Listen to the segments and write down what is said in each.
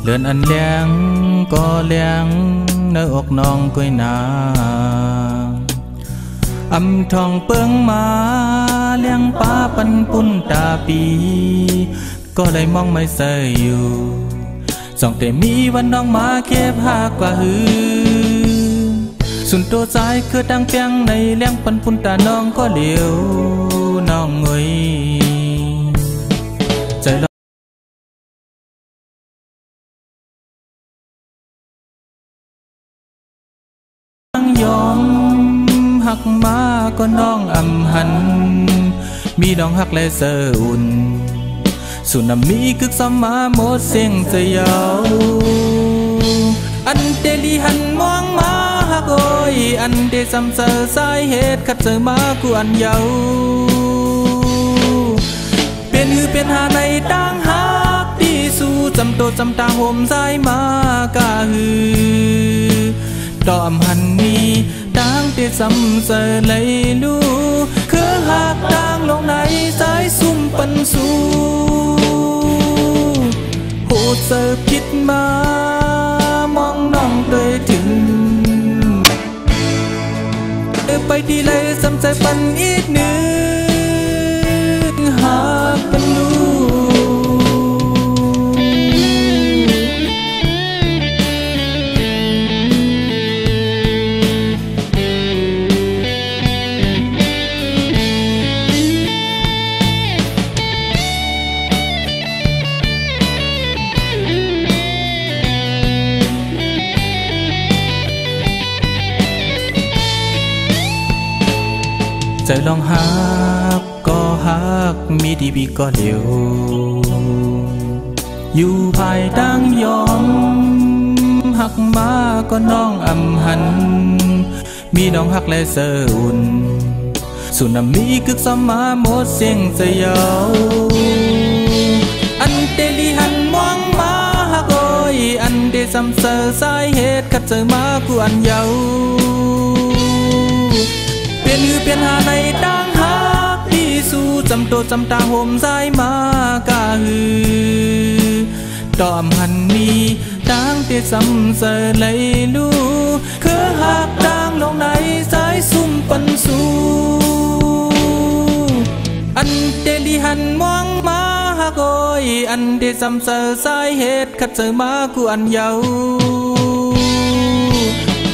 เลือนอันเลี้ยงก็เลี้ยงเนื้ออกน้องก้อยนาอำทองเปิงมาเลี้ยงป้าปันปุ่นตาปีก็เลยมองไม่เสยอยู่สองแต่มีวันน้องมาเก็บหากกว่าหือสุนตัวใจคือดังเปียงในเลี้ยงปันปุ่นตาน้องก็เหลียวน้องเงยใจยอมหักมาก็น้องอำหันมีดองหักและเสืออุ่นสุนามิกึกซ้ำมาหมดเสียงเสียวอันเดลีหันมองมาหักโอยอันเดซ้ำเสือสายเหตุขัดเสือมากูอันเยาเป็นหือเป็นหาในตั้งหักที่สู้จำโตจำตาห่มสายมากะหือดอมหันมีดังเตซ้ำเสอเลยลูคือหักดังลงในสายซุ่มปันสู้โหดเสอผิดมามองน้องโดยถึงไปดีเลยซ้ำใจปันอีกหนึ่งหากเป็นลูใจลองหักก็หักมีดีบีก็เดียวอยู่ภายดังยอมหักมาก็น้องอำหันมีดองหักและเสืออุ่นสุนามิกึกซ้ำมาหมดเสียงเสียวอันเดลีหันมองมาหักโอยอันเดซ้ำเสือสายเหตุขัดเสือมากูอันเยาเปลี่ยนหือเปลี่ยนหาในดังหักที่สู้จำโตจำตาห่มสายมากะหือดอมหันมีดังเตซ้ำเสอเลยลูคือหักดังลงในสายซุ่มปันสู้อันเดลีหันมองมาหักโอยอันเดซ้ำเสอสายเหตุขัดเสือมากูอันเยา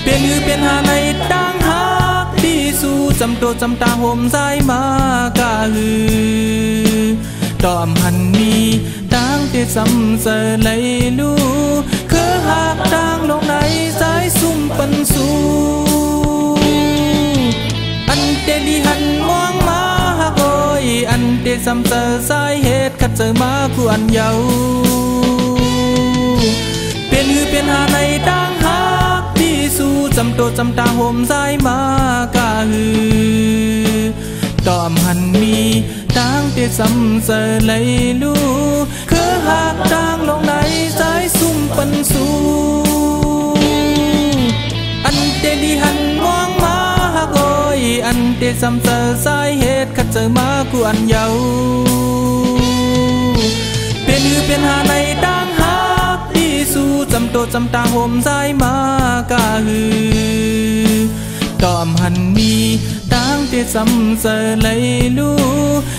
เปลี่ยนหือเปลี่ยนหาในดังหักที่สู้จำโตจำตาห่มสายมากะหือดอมหันมีดังเตซ้ำเสอเลยลูคือหักดังลงในสายซุ่มปันสู้อันเดลีหันมองมาหักโอยอันเดซ้ำเสอสายเหตุขัดเสือมากูอันเยาเปลี่ยนหือเปลี่ยนหาในดังหักที่สู้จำโตจำตาห่มสายมากะหือดอมหันมีดังเตซ้ำเสอเลยลูคือหักดังลงในสายซุ่มปันสู้อันเดลีหันมองมาหักโอยอันเดซ้ำเสอสายเหตุขัดเสือมากูอันเยาเปลี่ยนหือเปลี่ยนหาในดังหักที่สู้จำโตจำตาห่มสายมากะหือดอมหันมีดังเตซ้ำเสอเลยลู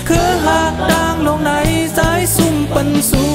คือหักดังลงในสายซุ่มปันสู้